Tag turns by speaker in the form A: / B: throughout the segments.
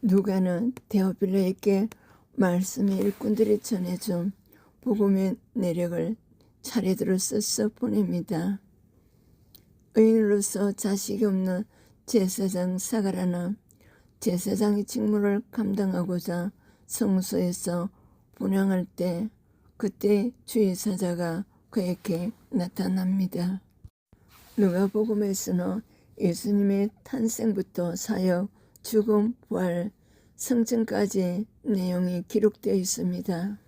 A: 누가는 데오빌로에게 말씀의 일꾼들이 전해준 복음의 내력을 차례대로 써서 보냅니다. 의인으로서 자식이 없는 제사장 사가라는 제사장의 직무를 감당하고자 성소에서 분향할 때 그때 주의사자가 그에게 나타납니다. 누가복음에서는 예수님의 탄생부터 사역, 죽음, 부활, 승천까지 내용이 기록되어 있습니다.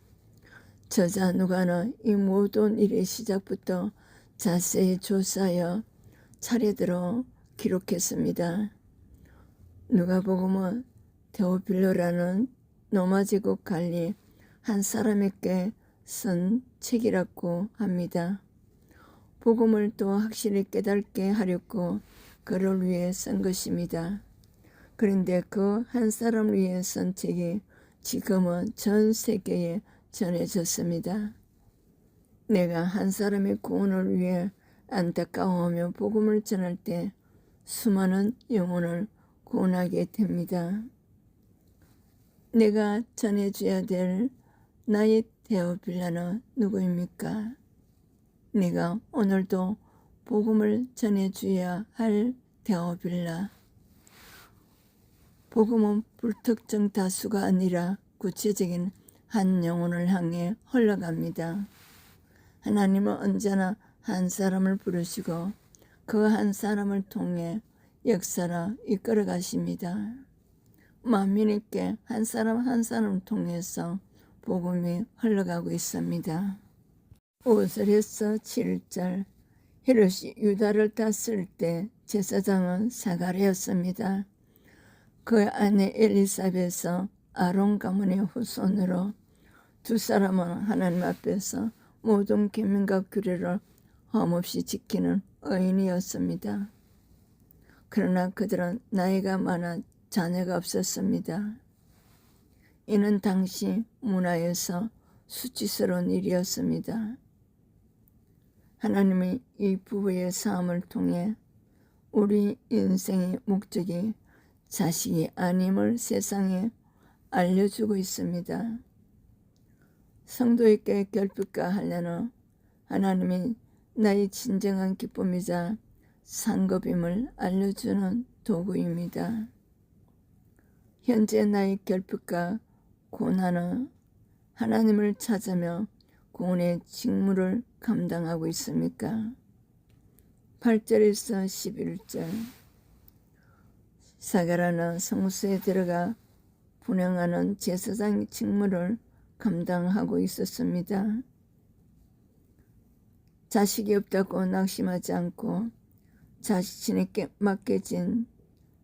A: 저자 누가는 이 모든 일의 시작부터 자세히 조사하여 차례대로 기록했습니다. 누가복음은 데오빌로라는 로마 제국 관리 한 사람에게 쓴 책이라고 합니다. 복음을 또 확실히 깨닫게 하려고 그를 위해 쓴 것입니다. 그런데 그 한 사람을 위해 쓴 책이 지금은 전 세계에 전해졌습니다. 내가 한 사람의 구원을 위해 안타까워하며 복음을 전할 때 수많은 영혼을 구원하게 됩니다. 내가 전해줘야 될 나의 데오빌라는 누구입니까? 내가 오늘도 복음을 전해줘야 할 데오빌라. 복음은 불특정 다수가 아니라 구체적인 한 영혼을 향해 흘러갑니다. 하나님은 언제나 한 사람을 부르시고 그 한 사람을 통해 역사를 이끌어 가십니다. 만민에게 한 사람을 통해서 복음이 흘러가고 있습니다. 5절에서 7절 헤롯이 유다를 땄을 때 제사장은 사가랴였습니다. 그 아내 엘리사벳은 아론 가문의 후손으로 두 사람은 하나님 앞에서 모든 계명과 규례를 험없이 지키는 의인이었습니다. 그러나 그들은 나이가 많아 자녀가 없었습니다. 이는 당시 문화에서 수치스러운 일이었습니다. 하나님이 이 부부의 삶을 통해 우리 인생의 목적이 자식이 아님을 세상에 알려주고 있습니다. 성도에게 결핍가하려는 하나님이 나의 진정한 기쁨이자 상급임을 알려주는 도구입니다. 현재 나의 결핍과 고난은 하나님을 찾으며 구원의 직무를 감당하고 있습니까? 8절에서 11절 사가랴는 성소에 들어가 분향하는 제사장의 직무를 감당하고 있었습니다. 자식이 없다고 낙심하지 않고 자신에게 맡겨진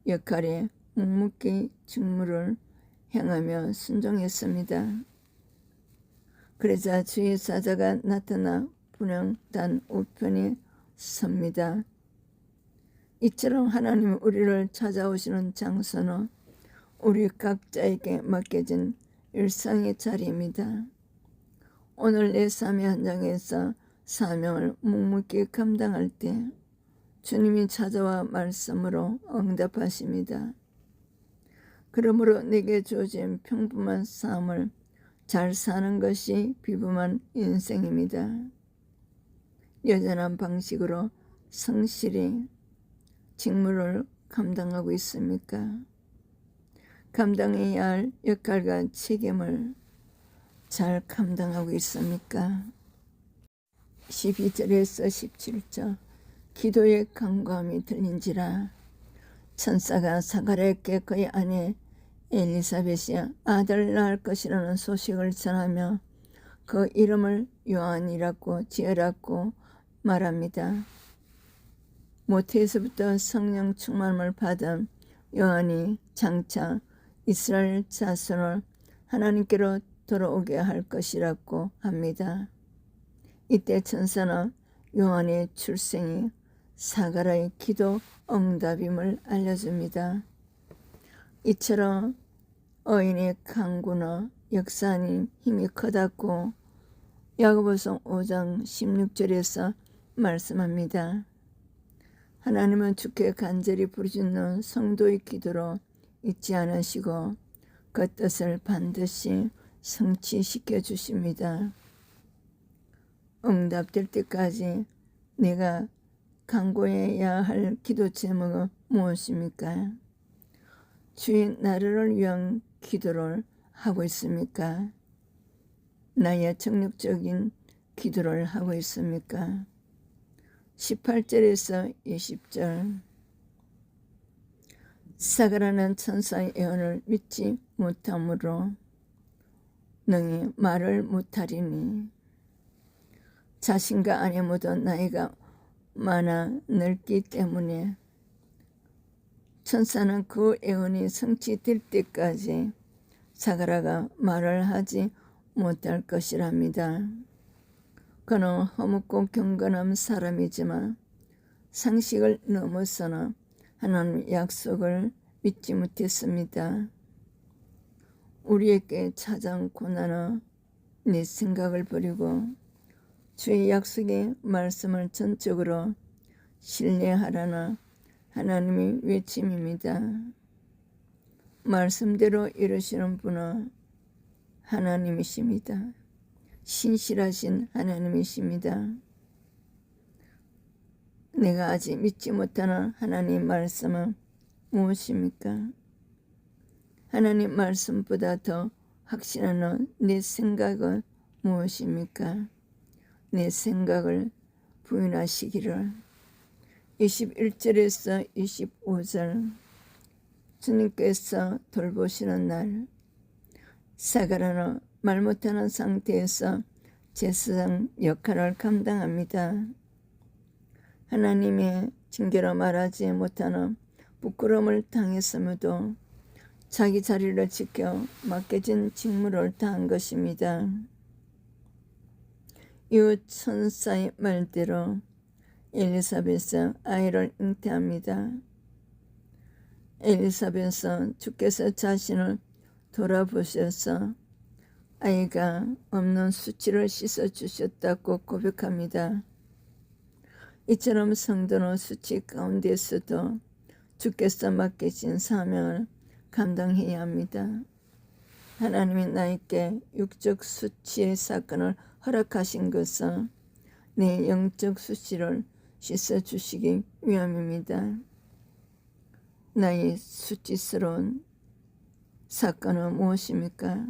A: 역할에 묵묵히 직무를 행하며 순종했습니다. 그러자 주의 사자가 나타나 분향단 우편에 섭니다. 이처럼 하나님 우리를 찾아오시는 장소는 우리 각자에게 맡겨진 일상의 자리입니다. 오늘 내 삶의 현장에서 사명을 묵묵히 감당할 때 주님이 찾아와 말씀으로 응답하십니다. 그러므로 내게 주어진 평범한 삶을 잘 사는 것이 비범한 인생입니다. 여전한 방식으로 성실히 직무를 감당하고 있습니까? 감당해야 할 역할과 책임을 잘 감당하고 있습니까? 12절에서 17절 기도의 간구함이 들린지라 천사가 사가랴에게 그의 아내 엘리사벳이 아들을 낳을 것이라는 소식을 전하며 그 이름을 요한이라고 지으라고 말합니다. 모태에서부터 성령 충만을 받은 요한이 장차 이스라엘 자손을 하나님께로 돌아오게 할 것이라고 합니다. 이때 천사는 요한의 출생이 사가랴의 기도 응답임을 알려줍니다. 이처럼 의인의 간구나 역사하는 힘이 크다고 야고보서 5장 16절에서 말씀합니다. 하나님은 주께 간절히 부르짖는 성도의 기도로 잊지 않으시고 그 뜻을 반드시 성취시켜 주십니다. 응답될 때까지 내가 간구해야 할 기도 제목은 무엇입니까? 주의 나라를 위한 기도를 하고 있습니까? 나의 정력적인 기도를 하고 있습니까? 18절에서 20절 사가라는 천사의 예언을 믿지 못함으로 능히 말을 못하리니 자신과 아내 모두 나이가 많아 늙기 때문에 천사는 그 예언이 성취될 때까지 사가라가 말을 하지 못할 것이랍니다. 그는 허물고 경건한 사람이지만 상식을 넘어서는 하나님의 약속을 믿지 못했습니다. 우리에게 찾아온 고난은 네 생각을 버리고 주의 약속의 말씀을 전적으로 신뢰하라는 하나님의 외침입니다. 말씀대로 이루시는 분은 하나님이십니다. 신실하신 하나님이십니다. 내가 아직 믿지 못하는 하나님 말씀은 무엇입니까? 하나님 말씀보다 더 확신하는 내 생각은 무엇입니까? 내 생각을 부인하시기를. 21절에서 25절 주님께서 돌보시는 날 사가라는 말 못하는 상태에서 제사장 역할을 감당합니다. 하나님의 징계로 말하지 못하는 부끄러움을 당했음에도 자기 자리를 지켜 맡겨진 직무를 다한 것입니다. 이후 천사의 말대로 엘리사벳은 아이를 잉태합니다. 엘리사벳은 주께서 자신을 돌아보셔서 아이가 없는 수치를 씻어주셨다고 고백합니다. 이처럼 성도는 수치 가운데서도 주께서 맡기신 사명을 감당해야 합니다. 하나님이 나에게 육적 수치의 사건을 허락하신 것은 내 영적 수치를 씻어주시기 위함입니다. 나의 수치스러운 사건은 무엇입니까?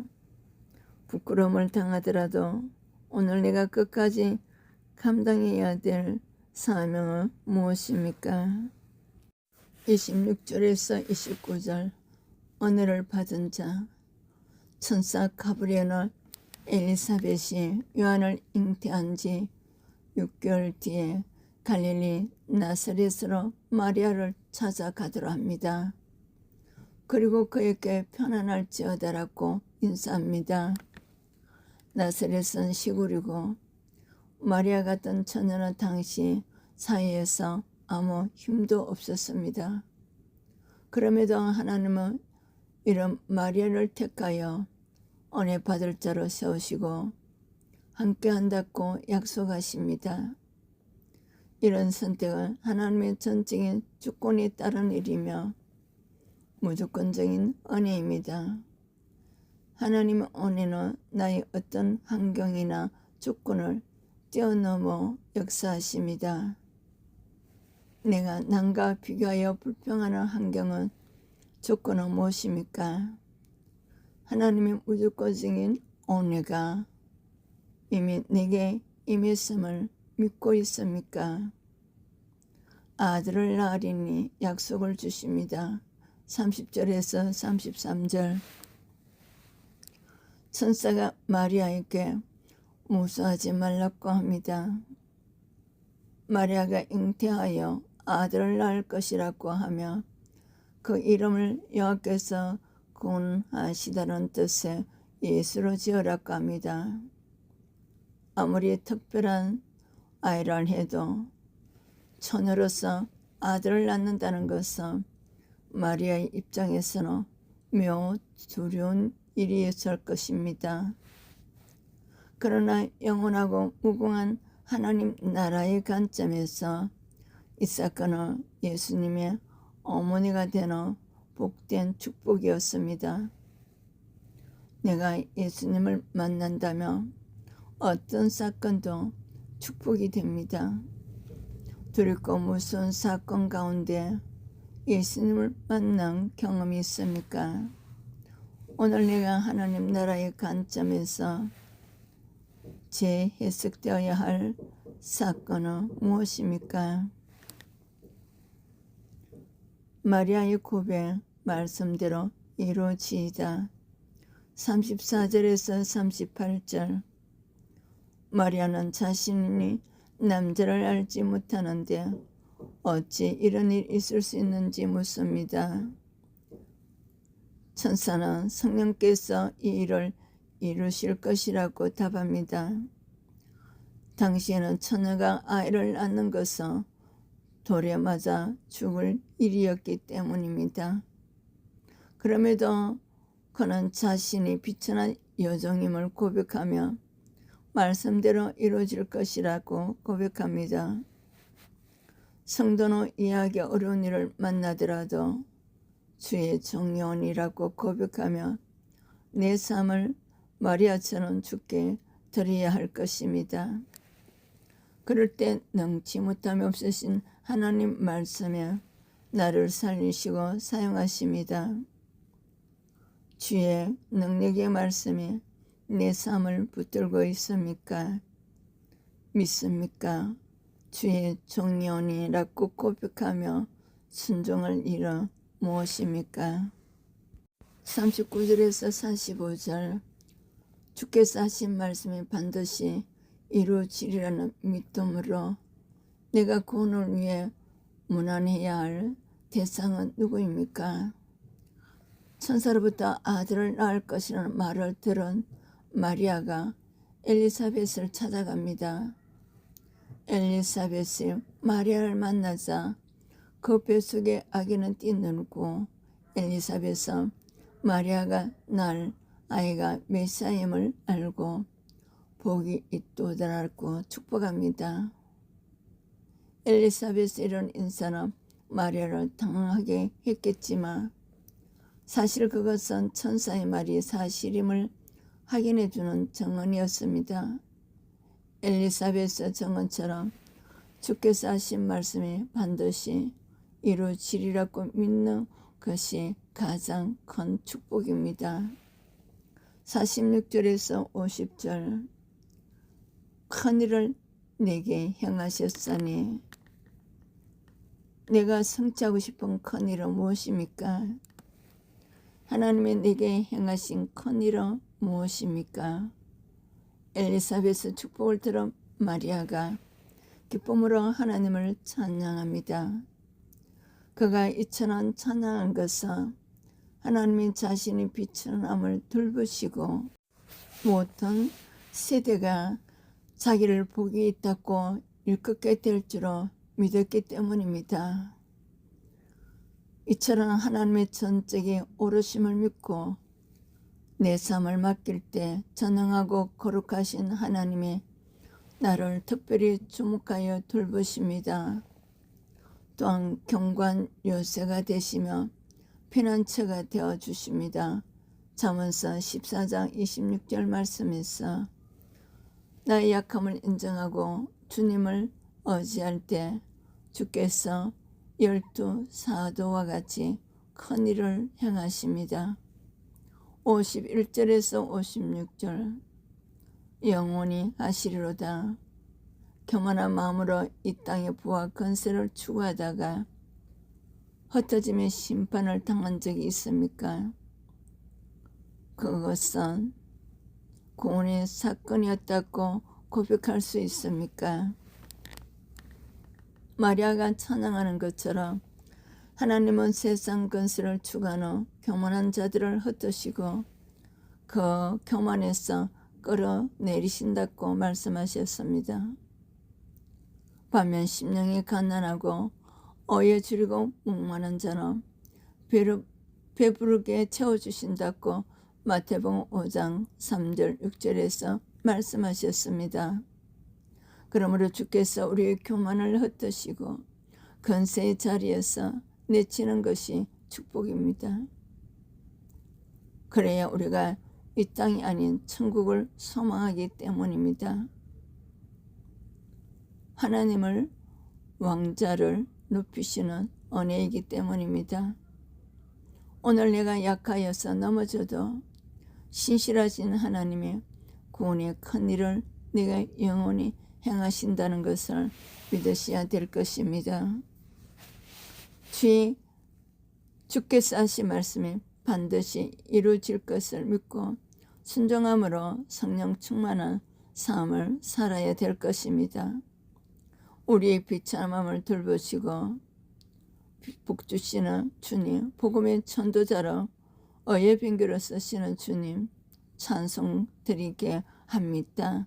A: 부끄러움을 당하더라도 오늘 내가 끝까지 감당해야 될 사명은 무엇입니까? 26절에서 29절 은혜를 받은 자 천사 가브리엘은 엘리사벳이 요한을 잉태한 지 6개월 뒤에 갈릴리 나사렛으로 마리아를 찾아가더라 합니다. 그리고 그에게 편안할지어다라고 인사합니다. 나사렛은 시골이고 마리아 같은 처녀는 당시 사회에서 아무 힘도 없었습니다. 그럼에도 하나님은 이런 마리아를 택하여 은혜 받을 자로 세우시고 함께한다고 약속하십니다. 이런 선택은 하나님의 전적인 주권에 따른 일이며 무조건적인 은혜입니다. 하나님의 은혜는 나의 어떤 환경이나 조건을 뛰어넘어 역사하십니다. 내가 남과 비교하여 불평하는 환경은 조건은 무엇입니까? 하나님의 무조건적인 은혜가 이미 내게 임했음을 믿고 있습니까? 아들을 낳으리니 약속을 주십니다. 30절에서 33절 천사가 마리아에게 무서워하지 말라고 합니다. 마리아가 잉태하여 아들을 낳을 것이라고 하며 그 이름을 여호와께서 구원하시다는 뜻의 예수로 지으라고 합니다. 아무리 특별한 아이라 해도 처녀로서 아들을 낳는다는 것은 마리아의 입장에서는 매우 두려운 일이었을 것입니다. 그러나 영원하고 무궁한 하나님 나라의 관점에서 이 사건은 예수님의 어머니가 되는 복된 축복이었습니다. 내가 예수님을 만난다면 어떤 사건도 축복이 됩니다. 두렵고 무서운 사건 가운데 예수님을 만난 경험이 있습니까? 오늘 내가 하나님 나라의 관점에서 재해석되어야 할 사건은 무엇입니까? 마리아의 고백 말씀대로 이루어지이다. 34절에서 38절. 마리아는 자신이 남자를 알지 못하는데 어찌 이런 일이 있을 수 있는지 묻습니다. 천사는 성령께서 이 일을 이루실 것이라고 답합니다. 당시에는 처녀가 아이를 낳는 것은 돌에 맞아 죽을 일이었기 때문입니다. 그럼에도 그는 자신이 비천한 여종임을 고백하며 말씀대로 이루어질 것이라고 고백합니다. 성도는 이해하기 어려운 일을 만나더라도 주의 종려원이라고 고백하며 내 삶을 마리아처럼 주께 드려야 할 것입니다. 그럴 때 능치 못함이 없으신 하나님 말씀에 나를 살리시고 사용하십니다. 주의 능력의 말씀이 내 삶을 붙들고 있습니까? 믿습니까? 주의 종려원이라고 고백하며 순종을 이뤄 무엇입니까? 39절에서 45절. 주께서 하신 말씀이 반드시 이루어지리라는 믿음으로 내가 구원을 위해 문안해야 할 대상은 누구입니까? 천사로부터 아들을 낳을 것이라는 말을 들은 마리아가 엘리사벳을 찾아갑니다. 엘리사벳이 마리아를 만나자 그 뱃속에 아기는 뛰놀고 엘리사벳은 마리아가 낳을 아이가 메시아임을 알고 복이 있도다라고 축복합니다. 엘리사벳의 이런 인사는 마리아를 당황하게 했겠지만 사실 그것은 천사의 말이 사실임을 확인해주는 증언이었습니다. 엘리사벳의 증언처럼 주께서 하신 말씀이 반드시 이루어지리라고 믿는 것이 가장 큰 축복입니다. 46절에서 50절. 큰일을 내게 행하셨으니. 내가 성취하고 싶은 큰일은 무엇입니까? 하나님이 내게 행하신 큰일은 무엇입니까? 엘리사벳의 축복을 들은 마리아가 기쁨으로 하나님을 찬양합니다. 그가 이처럼 찬양한 것은 하나님이 자신이 비천함을 돌보시고 모든 세대가 자기를 복이 있다고 일컫게 될 줄로 믿었기 때문입니다. 이처럼 하나님의 전적인 오르심을 믿고 내 삶을 맡길 때 전능하고 거룩하신 하나님이 나를 특별히 주목하여 돌보십니다. 또한 경관 요새가 되시며 피난처가 되어 주십니다. 잠언서 14장 26절 말씀에서 나의 약함을 인정하고 주님을 의지할 때 주께서 12사도와 같이 큰 일을 행하십니다. 51절에서 56절. 영원히 하시리로다. 교만한 마음으로 이 땅의 부와 건세를 추구하다가 흩어짐의 심판을 당한 적이 있습니까? 그것은 구원의 사건이었다고 고백할 수 있습니까? 마리아가 찬양하는 것처럼 하나님은 세상 건세를 추구하는 교만한 자들을 흩으시고 그 교만에서 끌어내리신다고 말씀하셨습니다. 반면 심령이 가난하고 어여 줄이고 목마른 자는 배부르게 채워주신다고 마태복음 5장 3절 6절에서 말씀하셨습니다. 그러므로 주께서 우리의 교만을 흩으시고 건세의 자리에서 내치는 것이 축복입니다. 그래야 우리가 이 땅이 아닌 천국을 소망하기 때문입니다. 하나님을 왕자를 높이시는 은혜이기 때문입니다. 오늘 내가 약하여서 넘어져도 신실하신 하나님의 구원의 큰 일을 내가 영원히 행하신다는 것을 믿으셔야 될 것입니다. 주께서 하신 말씀이 반드시 이루어질 것을 믿고 순종함으로 성령 충만한 삶을 살아야 될 것입니다. 우리의 비참함을 돌보시고 복주시는 주님, 복음의 전도자로 어의 빙교로 쓰시는 주님 찬송 드리게 합니다.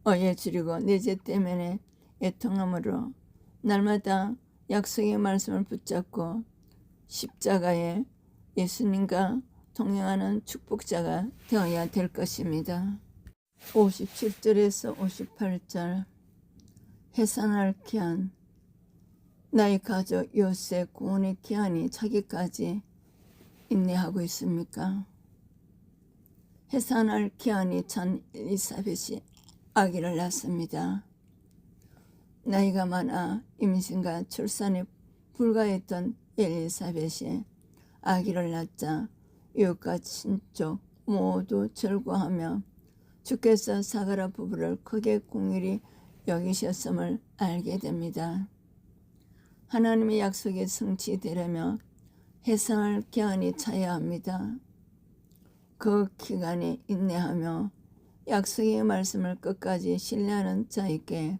A: 어의 줄이고 내 죄 때문에 애통함으로 날마다 약속의 말씀을 붙잡고 십자가에 예수님과 동행하는 축복자가 되어야 될 것입니다. 57절에서 58절 해산할 기한 나의 가족 요셉 구원의 기한이 차기까지 인내하고 있습니까? 해산할 기한이 전 엘리사벳이 아기를 낳습니다. 나이가 많아 임신과 출산에 불과했던 엘리사벳이 아기를 낳자 이웃과 친족 모두 절구하며 주께서 사가랴 부부를 크게 긍휼히 여기셨음을 알게 됩니다. 하나님의 약속이 성취되려면 해산할 기한이 차야 합니다. 그 기간에 인내하며 약속의 말씀을 끝까지 신뢰하는 자에게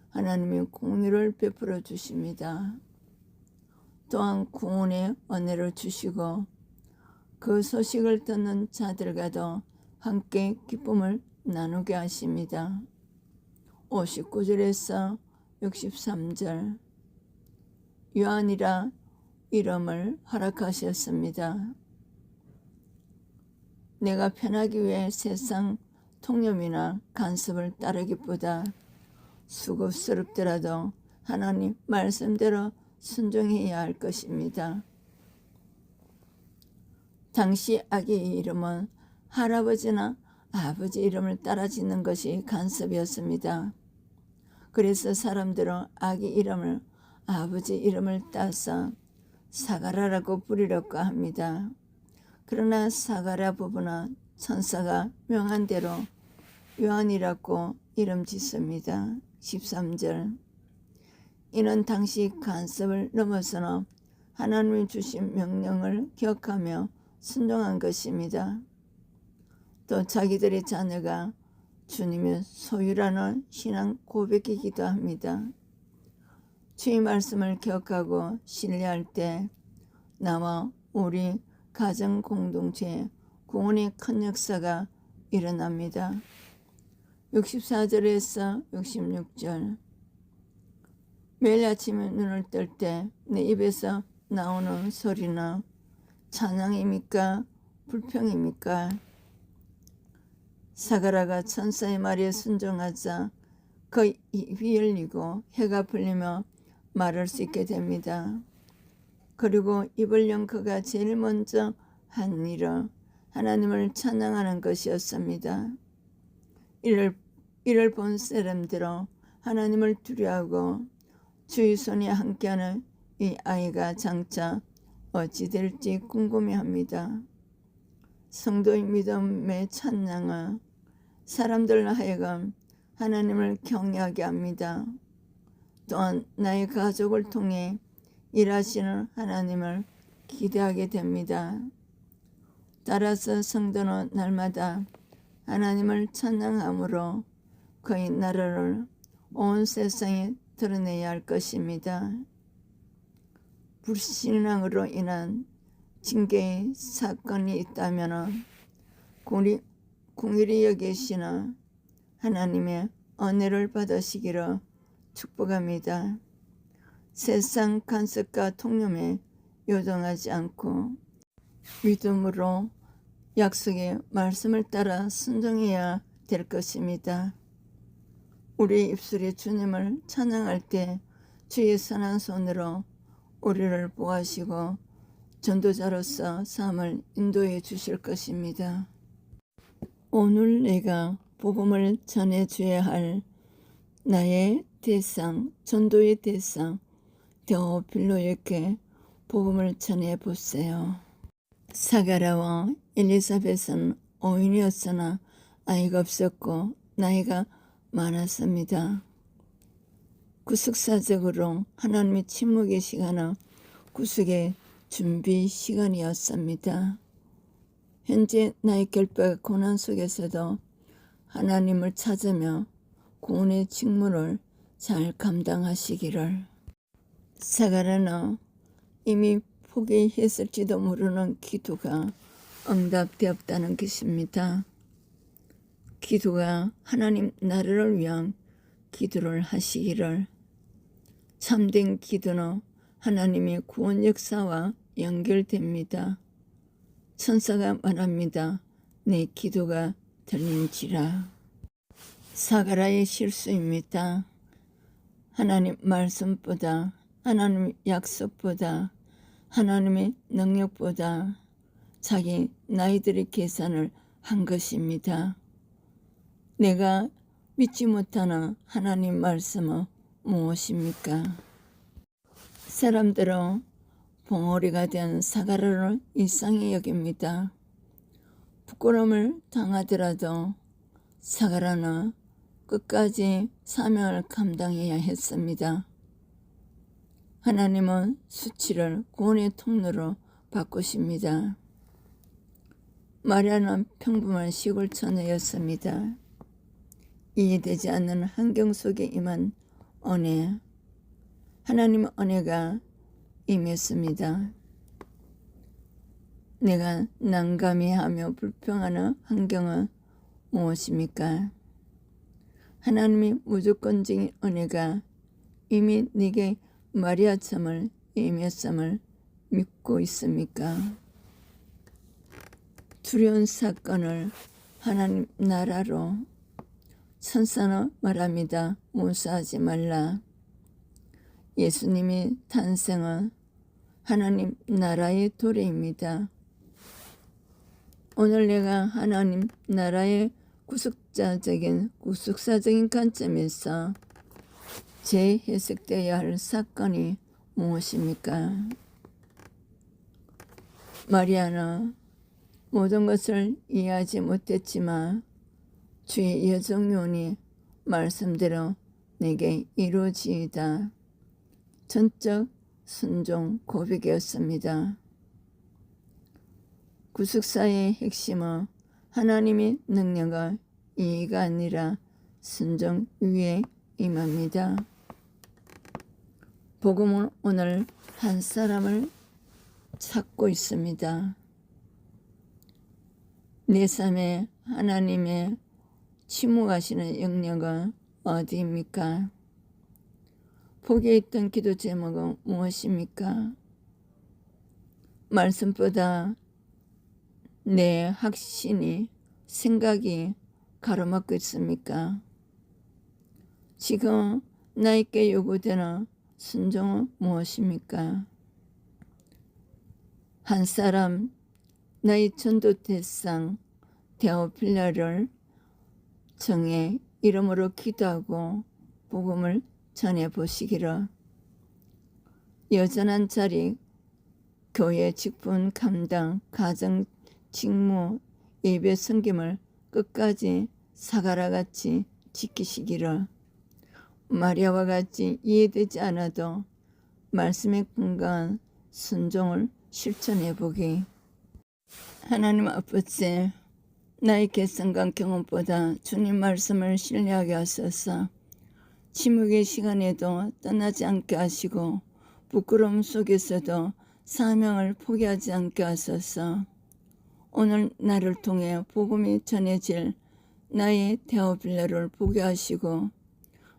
A: 하나님의 긍휼을 베풀어 주십니다. 또한 구원의 은혜를 주시고 그 소식을 듣는 자들과도 함께 기쁨을 나누게 하십니다. 59절에서 63절 요한이라 이름을 허락하셨습니다. 내가 편하기 위해 세상 통념이나 간섭을 따르기보다 수고스럽더라도 하나님 말씀대로 순종해야 할 것입니다. 당시 아기의 이름은 할아버지나 아버지 이름을 따라 짓는 것이 간섭이었습니다. 그래서 사람들은 아기 이름을 아버지 이름을 따서 사가랴라고 부르려고 합니다. 그러나 사가랴 부부는 천사가 명한 대로 요한이라고 이름 짓습니다. 13절 이는 당시 간섭을 넘어서는 하나님이 주신 명령을 기억하며 순종한 것입니다. 또 자기들의 자녀가 주님의 소유라는 신앙 고백이기도 합니다. 주의 말씀을 기억하고 신뢰할 때 나와 우리 가정 공동체에 구원의 큰 역사가 일어납니다. 64절에서 66절 매일 아침에 눈을 뜰 때 내 입에서 나오는 소리는 찬양입니까? 불평입니까? 사가랴가 천사의 말에 순종하자 그 입이 열리고 해가 풀리며 말할 수 있게 됩니다. 그리고 입을 연 그가 제일 먼저 한 일은 하나님을 찬양하는 것이었습니다. 이를 본 사람들은 하나님을 두려워하고 주의 손에 함께하는 이 아이가 장차 어찌 될지 궁금해합니다. 성도의 믿음의 찬양은 사람들 하여금 하나님을 경외하게 합니다. 또한 나의 가족을 통해 일하시는 하나님을 기대하게 됩니다. 따라서 성도는 날마다 하나님을 찬양함으로 그의 나라를 온 세상에 드러내야 할 것입니다. 불신앙으로 인한 징계의 사건이 있다면 긍휼히 여기시는 하나님의 은혜를 받으시기를 축복합니다. 세상 간섭과 통념에 요동하지 않고 믿음으로 약속의 말씀을 따라 순종해야 될 것입니다. 우리 입술이 주님을 찬양할 때 주의 선한 손으로 우리를 보호하시고 전도자로서 삶을 인도해 주실 것입니다. 오늘 내가 복음을 전해줘야 할 나의 대상, 전도의 대상 데오필로에게 복음을 전해보세요. 사가라와 엘리사벳은 오인이었으나 아이가 없었고 나이가 많았습니다. 구속사적으로 하나님의 침묵의 시간은 구속의 준비 시간이었습니다. 현재 나의 결박의 고난 속에서도 하나님을 찾으며 구원의 직무를 잘 감당하시기를. 사가라는 이미 포기했을지도 모르는 기도가 응답되었다는 것입니다. 기도가 하나님 나라를 위한 기도를 하시기를. 참된 기도는 하나님의 구원 역사와 연결됩니다. 천사가 말합니다. 내 기도가 들린지라. 사가라의 실수입니다. 하나님 말씀보다, 하나님 약속보다, 하나님의 능력보다 자기 나이들의 계산을 한 것입니다. 내가 믿지 못하는 하나님 말씀은 무엇입니까? 사람들은 봉오리가 된 사가라를 일상히 여깁니다. 부끄러움을 당하더라도 사가라는 끝까지 사명을 감당해야 했습니다. 하나님은 수치를 구원의 통로로 바꾸십니다. 마리아는 평범한 시골 처녀였습니다. 이해되지 않는 환경 속에 임한 은혜, 하나님의 은혜가 임했습니다. 내가 난감해하며 불평하는 환경은 무엇입니까? 하나님의 무조건적인 은혜가 이미 네게 마리아처럼 임했음을 믿고 있습니까? 두려운 사건을 하나님 나라로. 천사는 말합니다. 무사하지 말라. 예수님의 탄생은 하나님 나라의 도래입니다. 오늘 내가 하나님 나라의 구속사적인 관점에서 재해석되어야 할 사건이 무엇입니까? 마리아는 모든 것을 이해하지 못했지만 주의 여정론이 말씀대로 내게 이루어지이다. 전적 순종 고백이었습니다. 구속사의 핵심은 하나님의 능력을 이해가 아니라 순종 위에 임합니다. 복음은 오늘 한 사람을 찾고 있습니다. 내 삶에 하나님의 침묵하시는 영역은 어디입니까? 포기했던 기도 제목은 무엇입니까? 말씀보다 내 확신이, 생각이 가로막고 있습니까? 지금 나에게 요구되는 순종은 무엇입니까? 한 사람, 나의 전도 대상 데오필라를 정해 이름으로 기도하고 복음을 전해보시기를. 여전한 자리, 교회 직분 감당, 가정 직무, 예배 섬김을 끝까지 사가라같이 지키시기를. 마리아와 같이 이해되지 않아도 말씀의 건강한 순종을 실천해보기. 하나님 아버지, 나의 개성과 경험보다 주님 말씀을 신뢰하게 하소서. 침묵의 시간에도 떠나지 않게 하시고 부끄러움 속에서도 사명을 포기하지 않게 하소서. 오늘 나를 통해 복음이 전해질 나의 데오필라를 보게 하시고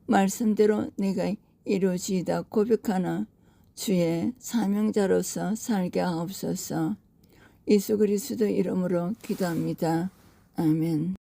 A: 말씀대로 내가 이루어지이다 고백하는 주의 사명자로서 살게 하옵소서. 예수 그리스도 이름으로 기도합니다. 아멘.